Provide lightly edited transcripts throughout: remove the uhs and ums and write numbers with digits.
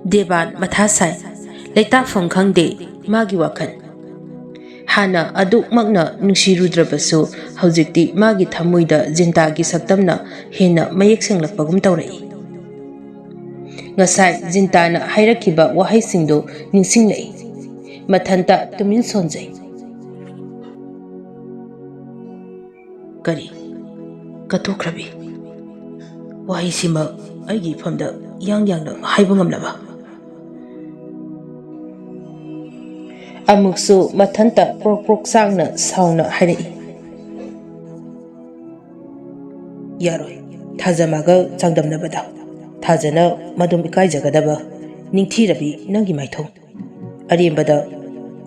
Devan matha sai leitafam khangde magi wakhan hana aduk magna nungsirudrabasu haujikti magi thamuida jinta gi saktamna hena mayek senglakpagum tawrai ngasai jinta na hairakhiba wahai singdo ningsinglai mathanta tumin sonjai kari katokrabi wahai sima aigi famda yang na haiba ngamlaba amuksu mathanta prok sangna sauna hairi yaroi thajamaga changdamnabada thajana madum ikai jagadaba ningthirabi nangi maithong ariembada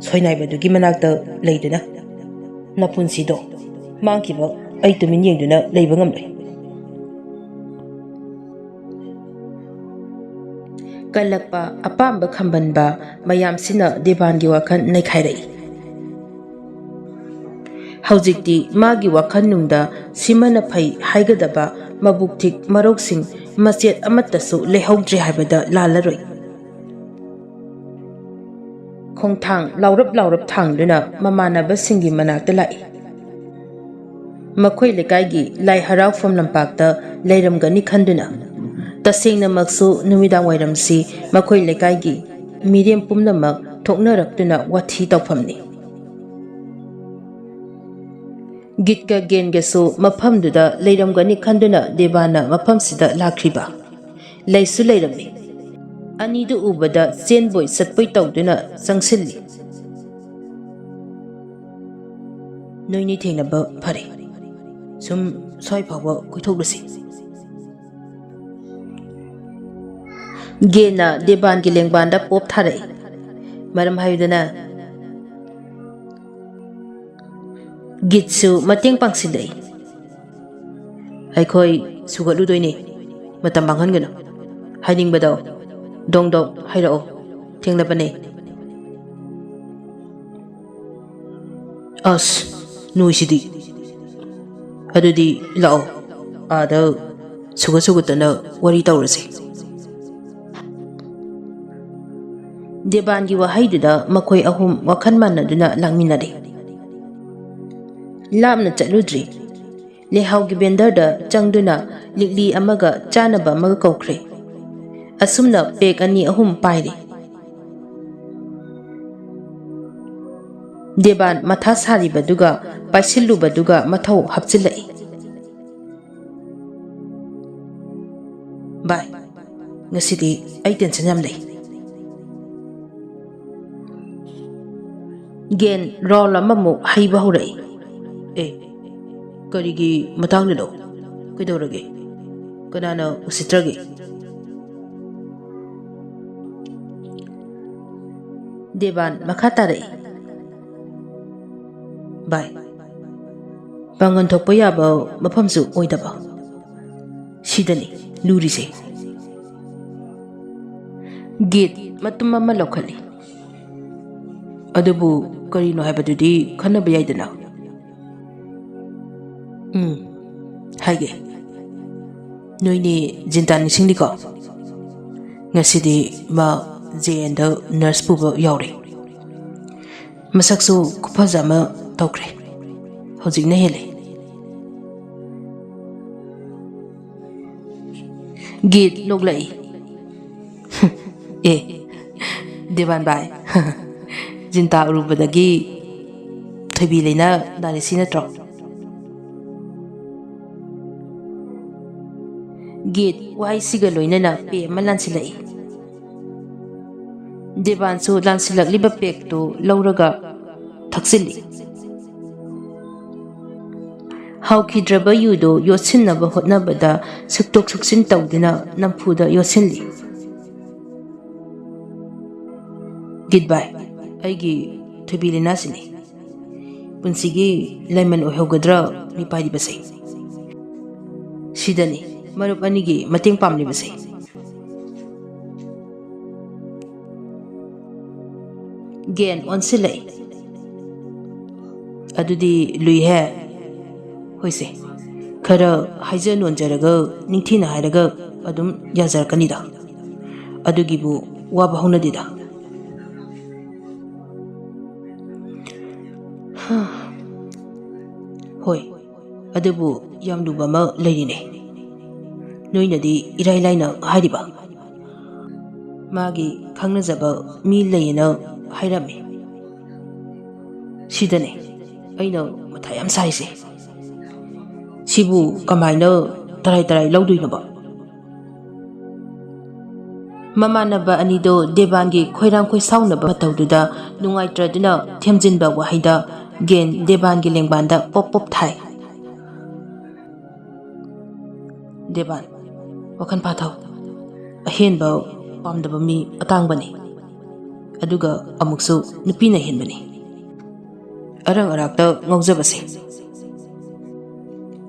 soinaibadu manakta leiduna napunsido mangkiba ai tumin yengduna leiba ngamlai kalakpa apamba khambanba mayam sina Devan gi wakhan naikhairai haujikti magi wakhan nungda simana phai haigadaba mabukthik maroksing machet amatasu lehogdri haibada lalaroi khongthang laurap thangduna mamanaba singi manakta lai makhoi lekai gi lai harau fom lampakta leiramgani khanduna tasengna maksu numidang wairamsi makhoi lekai gi miriam pumnamak thoknaraktuna wathi tawphamni gitka gengesu maphamduda leiramgani khanduna Devana maphamsida lakhriba leisu leiramni anidu ubada chenboi satpoi tawduna sangsilli noini thengnaba phare sum soi phawa koithoglasi Gena Devan gi lengbanda pop tharai maram haidana gitsu mateng pangsidai aikhoi sugalu doini matam banghan gano hiding badao dong hairao thenglabane as nuisidi adudi lao ada sugatana wari tawrasi Devan gi wahaiduda makhoi ahum wakhan manaduna langminare lamna chaludri lehau gi bendarda changduna likli amaga chanaba amaga kokre asumna pek ani ahum paire Devan matha sari baduga paisillu baduga mathau hapchilai bai ngasidi ai tension yam lei Gen roll amamu haiba horai karigi matangnido kaidorage kanana usitrage Devan makhatare bai bangan thokpa yaba maphamsu oidaba sidani lurise git matum ama lokhali adubu karino haibadudi khanaba yaidana haige noini jintani singdiko ngasidi ma jenda nurse puba yaure masaksu khupajama tawkre hojikna hele git loglai Devan bai jinta urubadagi thoibi leina darisi natro git wai siga loinana pe malansilai Devan su lansilak liba pek to lauraga thaksili haukidraba yudo yotsinnaba hotnabada suktok suksin tawdina nampuda yotsinli Goodbye. Aigi thubilina sini. Punsigi lemon ohogadra mi padi basai. Sidani marup anigi mating pamli basai. Gen onsilai. Adudi lui hai. Hoise. Khara haijan onjaraga ningthina hairaga adum yajar kanida. Adugibu waba haunadida. Hoi, adubu yam luba ma leirine. Noinadi irai laina hairiba. Magi khangnajaba mi leina hairami. Sidane, aina mathai yam saise. Sibu kamaina tarai lauduinaba. Mamanaba anido Debangi khoirang khoi saunaba mataududa nungaitraduna themjinba wahaida gen Debangi lengbanda pop thai. Deban, wakan pathau. Ahenba pamdaba mi atangbani. Aduga amuksu nupina henbani. Arang arakta ngaujabase.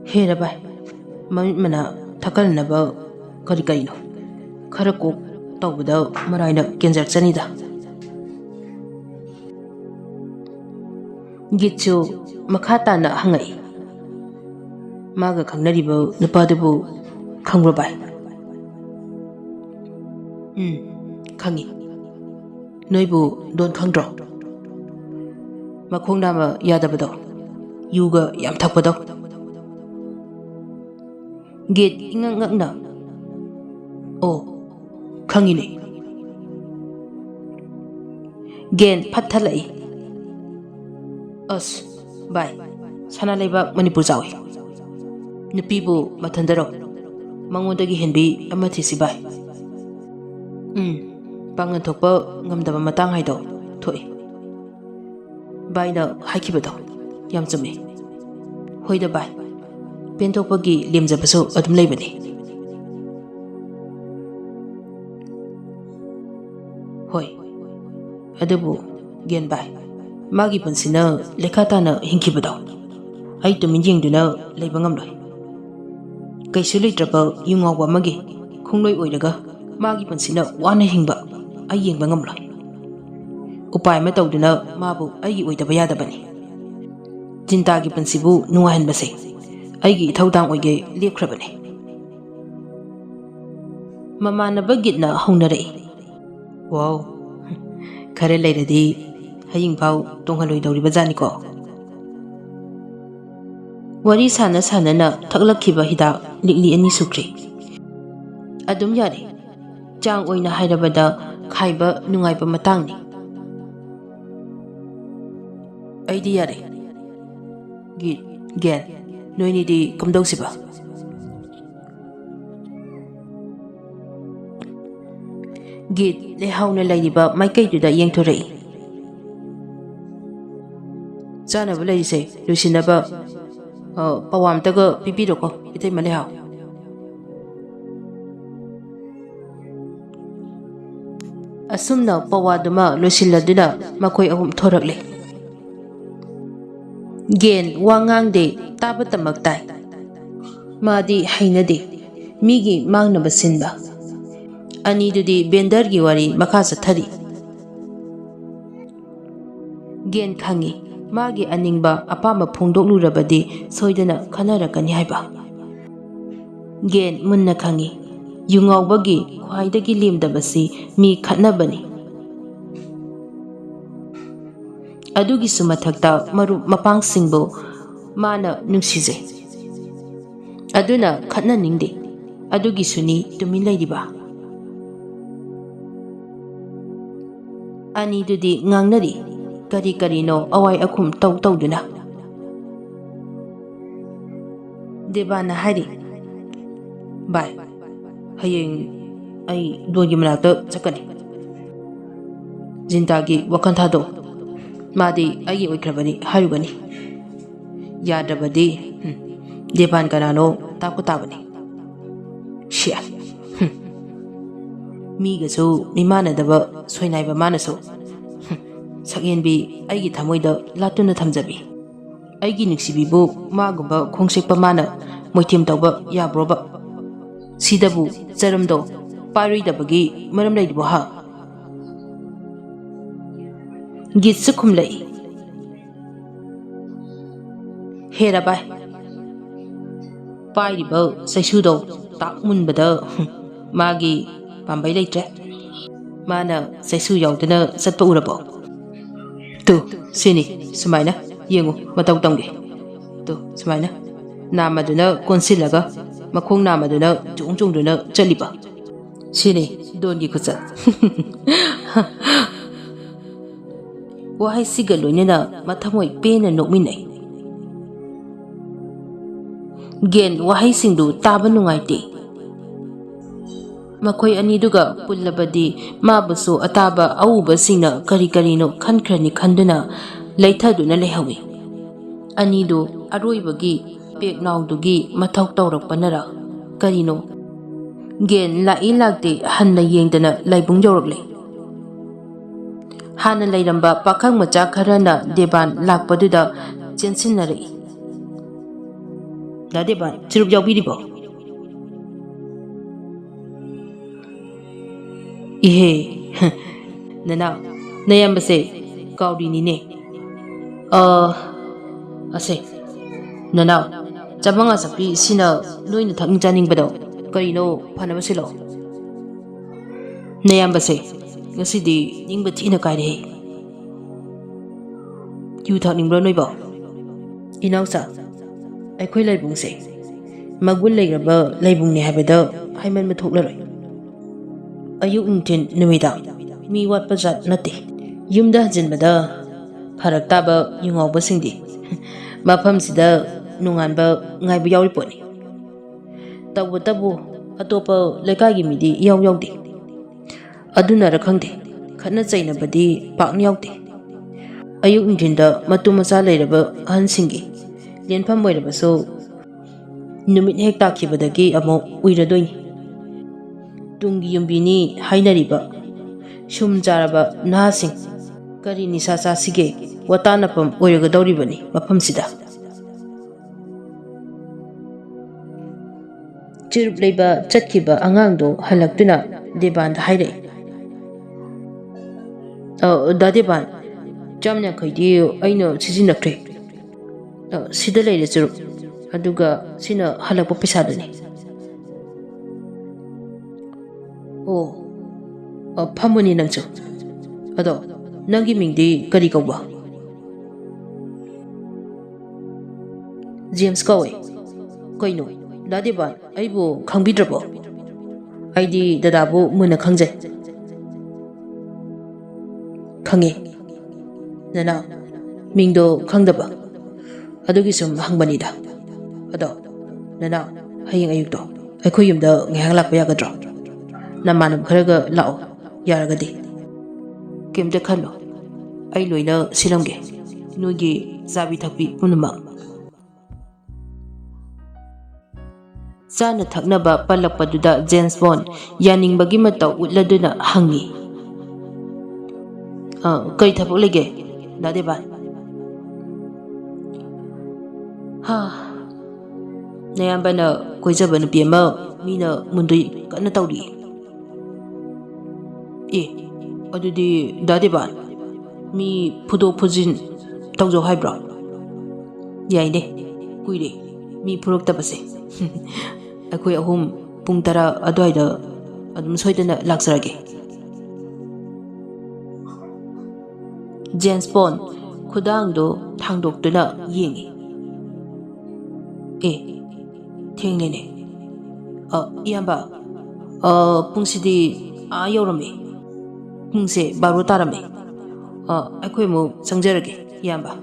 He rabai, mamit mana thakalnaba kari-karino. Kharakok tawbada maraina kenjar chanida. Gitchu makhatana hangai. Maga khangnariba nupadubu khangrubai. Khangi. Noibu don khangdro. Makhongnama yadabado. Yuga yam thakpado. Git ingangna. Oh, khangine. Gen phathalai. As, bye. Sana leba Manipur jawi. Nupibu mathandaro. Mangodagi henbi amathisi bai. Pangan thokpa ngamdaba matang haido. Thoi. Bai na haikibado. Yam chume. Hoida bai. Penthokpagi lemjabasu adum leibani. Hoi. Adubu gen bai. Magi pansina lekhatana hinkibado. Ai tumin yengduna leiba ngamloi. Kaisu leitraba yungawwa magi khongloi oiraga magi pansina wana hingba ai yengba ngamloi. Upai ma tawduna mabu ai oidaba yadabani. Jintagi pansibu nungahenbase. Aigi thaudang oige lepkhrabani. Mamanaba gitna haunarei. Wow. Khare leiradi haying pau tonghaloi dawriba janiko. Wari sana na thaklakhiba hidak likli ani sukri. Adum yare. Chang oina hairabada khaiba nungaiba matangni. Aidi yare. Git gen noini di kamdausiba. Git lehauna lairiba maikaiduda yengthorei. Janaba lairise lusinaba pawamtaga pipiroko itai malehau. Asumna pawaduma lusiladuna makoi ahum thorakle. Gen wangangde tabatamaktai. Madi hainade migi mangnaba sinba. Anidudi bendargi wari makasa thari. Gen khangi magi aningba apama phongdoklurabadi soidana khanarakani haiba. Gen munna khangi yungawbagi khwaidagi lemdabasi mi khatnabani. Adugi sumathakta maru mapangsingbo mana nungsije. Aduna khatna ningde. Adugi suni tumin lairiba. Anidudi ngangnari kari-karino awai akhum tawduna. Debana hari. Bai. Hayeng ai dogi manakta chakani. Jintagi wakanthado. Madi ai oikrabani harugani. Yadrabadi Deban kanano takutabani. Shia. Migasu nimanadaba soinaiba manasu. Sakyenbi aigi thamoida latuna thamjabi. Aigi nuksibibu magumba khongsekpa mana moithim tawba yabroba. Sidabu charamdo paruidabagi maram laidibo ha. Git sukhumlai. Herabai. Pairiba saisudo takmunbada magi pambai leitre. Mana saisu yaudana satpa urabo. Tu sini sumaina yengu matau tongge. Tu sumaina namaduna konsilaga makhong namaduna jungduna chaliba. Sini dongi kusa. Wahai siga loinena mathamoi pena nokminai. Gen wahai singdu taba nungaite. Makoi aniduga pullabadi mabusu ataba auba singna kari karino khankrani khanduna leithaduna lehawi. Anidu aroibagi peknaudugi mathau tawrakpanara karino. Gen lai lakte hanna yengdana laibung yawrakle. Hana lairamba pakhang macha kharana Deban lakpaduda chensinnarai. Da Deban chirup yawbiribo. Ihe nana nayambase kauri ne. Ase nana jamanga sapi sina noina thakni chaning bado karino phanabasilo. Nayambase ngasidi ningba thina kaire. Yu thakningbro noiba. Inausa aikhoi laibungse magul leigraba laibungne habeda haiman mathoklaroi. Ayuk nungtin numida mi watpa jat nate yumda jinbada pharak taba yungawba singdi mafam sida nunganba ngaiba yauri poni tabu tabu atopa lekagi midi yaw yawdi aduna ra khangde khana chaina badi pakni yawdi ayuk nungtinda matu masa leiraba ahan singi lenpham moiraba so numit hek takhibadagi amo uiradoini Tungi yumbini hainariba shum jaraba nahasing kari nisasa sige watanapam oiragadoribani mafam sida chirup leiba chatkiba angangdo halaktuna Deban haire da Deban jamnya khaidi aino sizinakre sida leire chirup aduga sina halakpa pesadani Pamuni nangcho. Ado, nangi mingdi kari kauba. James kawe. Kaino, da Deban aibu khangbidrabo. Aidi dadabu muna khangje. Khange. Nana, mingdo khangdaba. Adugi sum hangbanida. Ado, nana, hayeng ayukto. Aikhoi yumda ngayang lakpa yagadro. Namanam kharaga lao yaragadi kemta khalo ai loina silamge nogi zabi thakpi punma sana thaknaba palakpaduda James Bond yaningbagi mataw utladuna hangi kai thapok lege da Deban nayambana koijaba nupi ama mina mundui kana tawri adudi da Deban mi pudo pujin tawjo haibra yaine kuire mi purok tabase akoi ahum pung tara adwaida adum soidana laksarage James Bond khudangdo thangdoktuna yengi thengnene iyamba pungsidi yorame pungse baru tarame akhoi mu sangjarage iyamba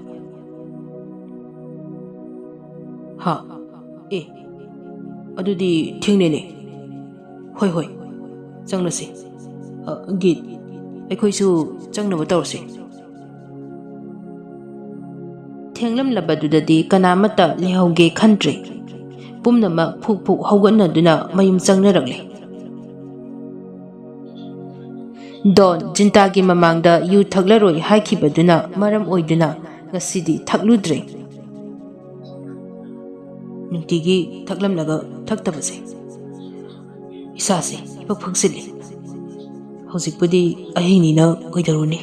adudi thengnene hoi hoi changnase git akhoi su changnaba tawse thenglam labadudadi kanamata lehauge khantre pumnama phuk phuk hauganaduna mayum changnaragle Don jintagi mamangda yu thaklaroi haikibaduna maram oiduna ngasidi thakludre nungtigi thaklamnaga thaktabase isase ipakphaksile hojikpudi ahinina oidaruni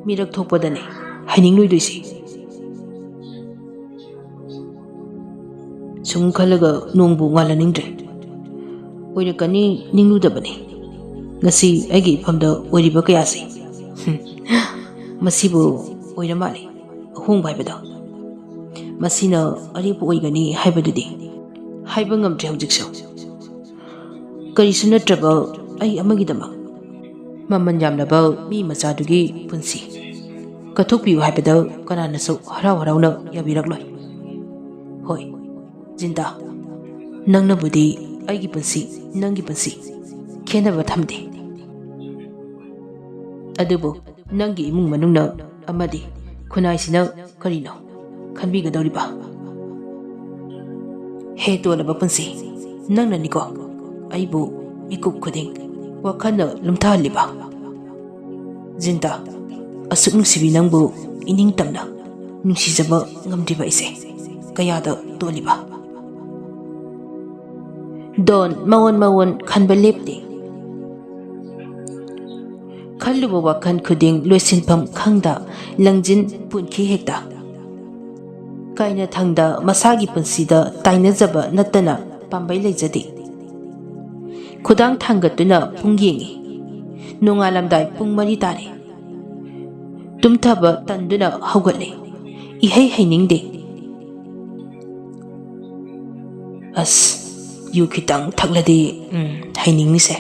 mirak thokpadane hainingloidoise sum khalaga nongbu ngalaningdre oirakani ningludabane ngasi aigi ifamda oiriba kayasi masibu oira mali ahong baibada masina aripu oigani haibadudi haiba ngamdre hojikso karisu natraba ai amagidama maman yamlaba mi machadugi punsi kathokpiu haibada kananasu harau harauna yabirakloi hoi jinta nangnabudi aigi punsi nangi punsi khenaba thamde adubu nangi imung manungna amadi khunaisina karino khanbigadoriba he tolaba punsi nangna niko aibu mikup khuding wakhana lumthaliba jinta asuk nusibi nangbu ining tamna nungsijaba ngamdiba ise kayada toliba don mawon khanba lepte khalluba wakhan khuding loisinpham khangda langjin punkhi hekta kaina thangda masagi punsida tainajaba natana pambai leijadi khudang thangatuna pungyengi nongalamdai pung mari tare tumthaba tanduna haugatle ihei hainingde as yu khitang thakladi hainingmise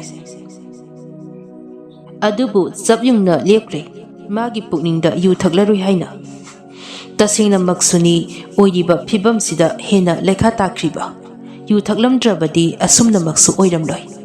adubu zabyungna lepre magi pukningda yu thaklarui haina tasingna maksuni oiriba phibam sida hena lekha takriba yu thaklamdrabadi asumna maksu oiramloi